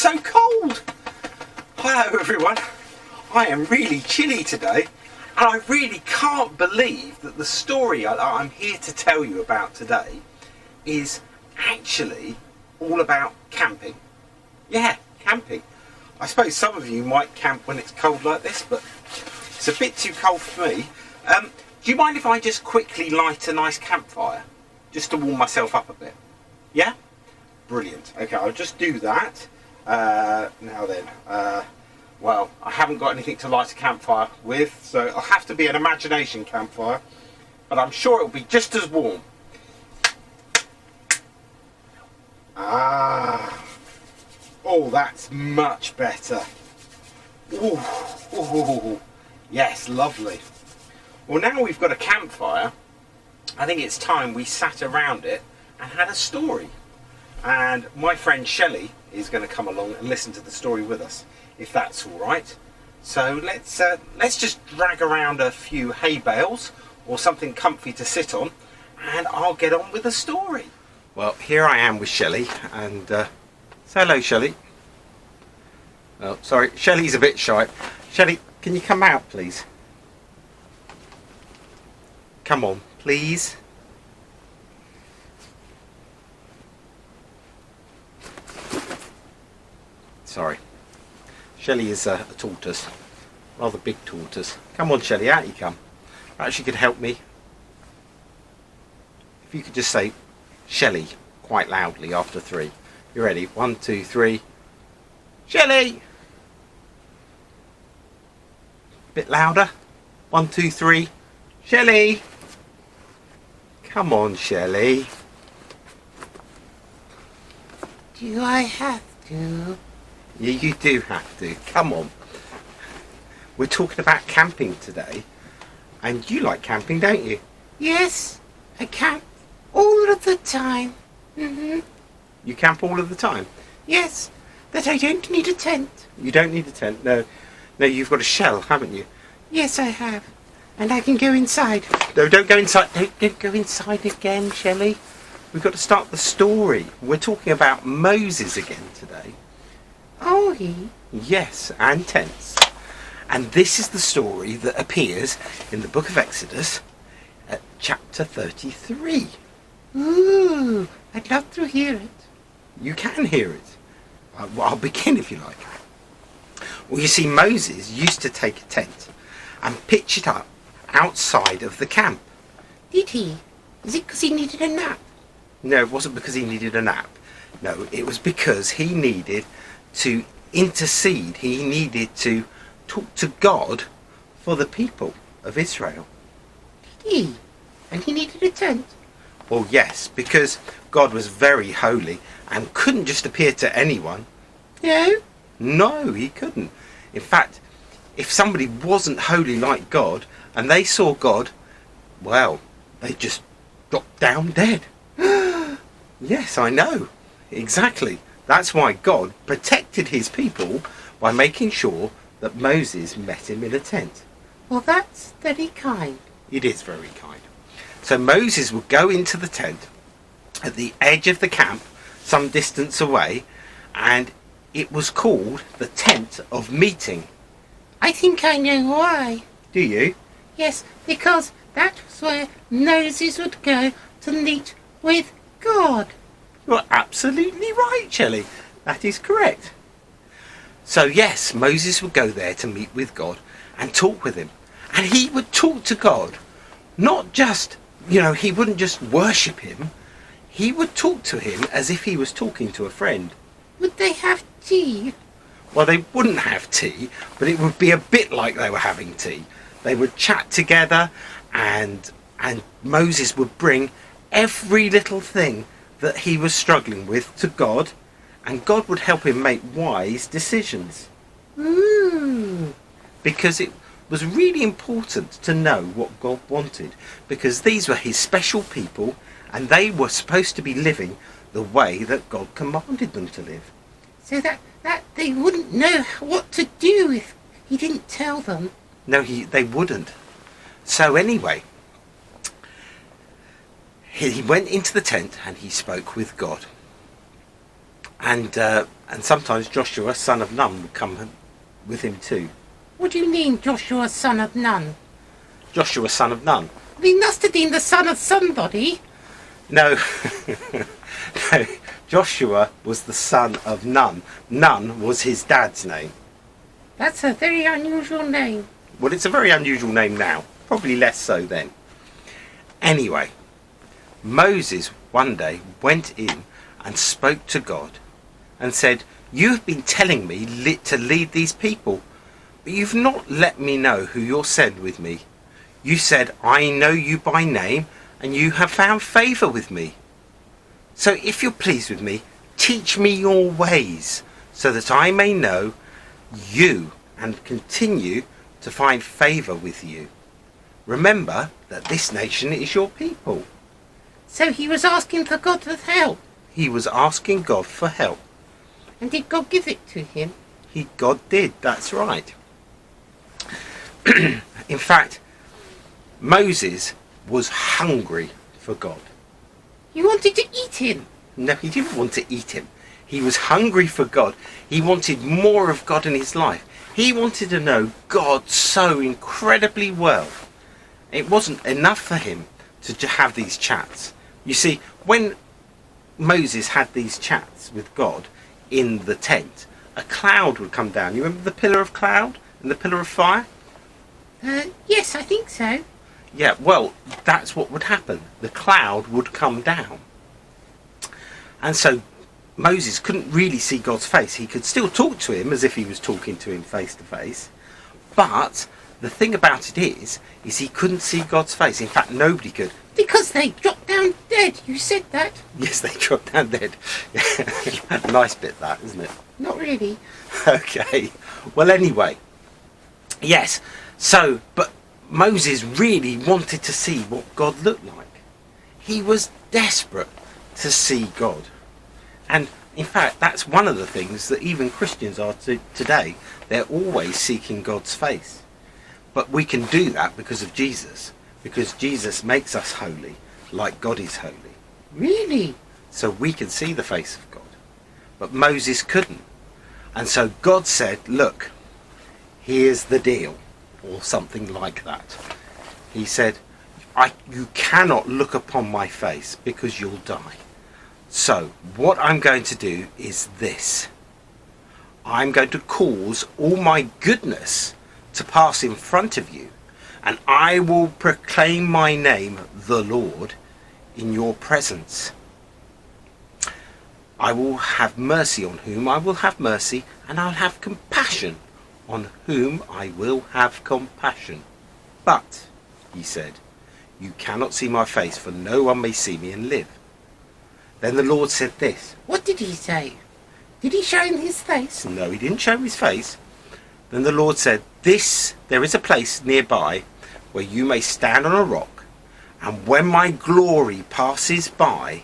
so cold. Hello everyone. I am really chilly today, and I really can't believe that the story I'm here to tell you about today is actually all about camping. Yeah, camping. I suppose some of you might camp when it's cold like this, but it's a bit too cold for me. Do you mind if I just quickly light a nice campfire, just to warm myself up a bit? Yeah? Brilliant. Okay, I'll just do that. Now then, well, I haven't got anything to light a campfire with, so it'll have to be an imagination campfire, but I'm sure it'll be just as warm. Oh, that's much better. Ooh, yes, lovely. Well, now we've got a campfire, I think it's time we sat around it and had a story. And my friend Shelley is going to come along and listen to the story with us, if that's all right. So let's just drag around a few hay bales or something comfy to sit on, and I'll get on with the story. Well, here I am with Shelley, and say hello, Shelley. Oh, sorry, Shelley's a bit shy. Shelley, can you come out, please? Come on, please. Sorry. Shelley is a tortoise, rather big tortoise. Come on, Shelley, out you come. Perhaps you could help me. If you could just say Shelley quite loudly after 3. You ready? 1, 2, 3. Shelley! Bit louder. 1, 2, 3. Shelley! Come on, Shelley. Do I have to? Yeah, you do have to. Come on. We're talking about camping today. And you like camping, don't you? Yes, I camp all of the time. You camp all of the time? Yes, but I don't need a tent. You don't need a tent, no. No, you've got a shell, haven't you? Yes, I have. And I can go inside. No, don't go inside. Don't go inside again, Shelley. We've got to start the story. We're talking about Moses again today. Oh, he? Yes, and tents. And this is the story that appears in the book of Exodus at chapter 33. Ooh, I'd love to hear it. You can hear it. I'll begin if you like. Well, you see, Moses used to take a tent and pitch it up outside of the camp. Did he? Is it because he needed a nap? No, it wasn't because he needed a nap. No, it was because he needed to intercede. He needed to talk to God for the people of Israel. Did he? And he needed a tent? Well, yes, because God was very holy and couldn't just appear to anyone. No? No, he couldn't. In fact, if somebody wasn't holy like God and they saw God, well, they just dropped down dead. Yes, I know. Exactly. That's why God protected his people by making sure that Moses met him in a tent. Well, that's very kind. It is very kind. So Moses would go into the tent at the edge of the camp, some distance away, and it was called the tent of meeting. I think I know why. Do you? Yes, because that was where Moses would go to meet with God. You're absolutely right, Shelley. That is correct. So yes, Moses would go there to meet with God and talk with him. And he would talk to God. Not just, he wouldn't just worship him. He would talk to him as if he was talking to a friend. Would they have tea? Well, they wouldn't have tea, but it would be a bit like they were having tea. They would chat together, and Moses would bring every little thing that he was struggling with to God, and God would help him make wise decisions. Because it was really important to know what God wanted, because these were his special people, and they were supposed to be living the way that God commanded them to live. So that they wouldn't know what to do if he didn't tell them. No, they wouldn't. So anyway, he went into the tent and he spoke with God. And sometimes Joshua, son of Nun, would come with him too. What do you mean, Joshua, son of Nun? Joshua, son of Nun. He must have been the son of somebody. No, no. Joshua was the son of Nun. Nun was his dad's name. That's a very unusual name. Well, it's a very unusual name now. Probably less so then. Anyway, Moses one day went in and spoke to God and said, "You've been telling me to lead these people, but you've not let me know who you'll send with me. You said, I know you by name, and you have found favour with me. So if you're pleased with me, teach me your ways, so that I may know you and continue to find favour with you. Remember that this nation is your people." So he was asking for God's help. He was asking God for help. And did God give it to him? God did, that's right. In fact, Moses was hungry for God. He wanted to eat him. No, he didn't want to eat him. He was hungry for God. He wanted more of God in his life. He wanted to know God so incredibly well. It wasn't enough for him to have these chats. You see, when Moses had these chats with God in the tent, a cloud would come down. You remember the pillar of cloud and the pillar of fire? Yes, I think so. Yeah, well, that's what would happen. The cloud would come down. And so Moses couldn't really see God's face. He could still talk to him as if he was talking to him face to face. But the thing about it is he couldn't see God's face. In fact, nobody could. Because they dropped down dead. You said that. Yes, they dropped down dead. Nice bit that, isn't it? Not really. Okay. Well, anyway. Yes. So, but Moses really wanted to see what God looked like. He was desperate to see God. And in fact, that's one of the things that even Christians are today. They're always seeking God's face. But we can do that because of Jesus. Because Jesus makes us holy, like God is holy. Really? So we can see the face of God. But Moses couldn't. And so God said, look, here's the deal. Or something like that. He said, you cannot look upon my face because you'll die. So what I'm going to do is this. I'm going to cause all my goodness to pass in front of you, and I will proclaim my name, the Lord, in your presence. I will have mercy on whom I will have mercy, and I'll have compassion on whom I will have compassion. But, he said, you cannot see my face, for no one may see me and live. Then the Lord said this. What did he say? Did he show him his face? No, he didn't show him his face. Then the Lord said, there is a place nearby where you may stand on a rock, and when my glory passes by,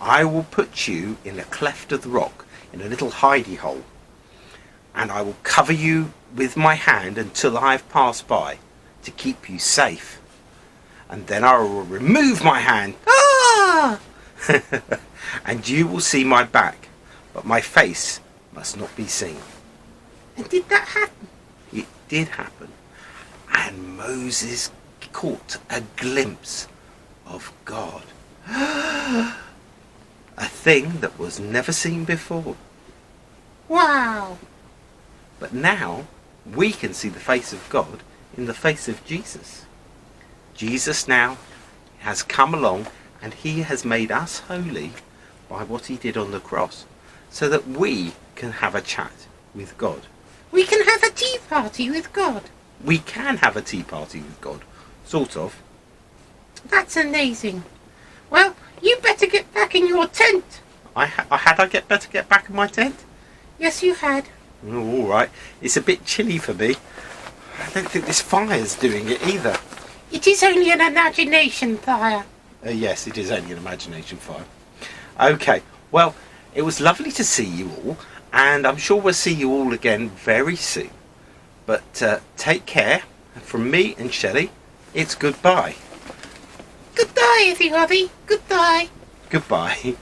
I will put you in a cleft of the rock, in a little hidey hole, and I will cover you with my hand until I have passed by, to keep you safe. And then I will remove my hand, and you will see my back, but my face must not be seen. And did that happen? It did happen. And Moses caught a glimpse of God. A thing that was never seen before. Wow. But now we can see the face of God in the face of Jesus. Jesus now has come along, and he has made us holy by what he did on the cross, so that we can have a chat with God. We can have a tea party with God. We can have a tea party with God, sort of. That's amazing. Well, you better get back in your tent. I better get back in my tent? Yes, you had. Oh, all right. It's a bit chilly for me. I don't think this fire's doing it either. It is only an imagination fire. Yes, it is only an imagination fire. Okay, well, it was lovely to see you all, and I'm sure we'll see you all again very soon. But take care. From me and Shelley, it's goodbye. Goodbye, everybody. Goodbye. Goodbye.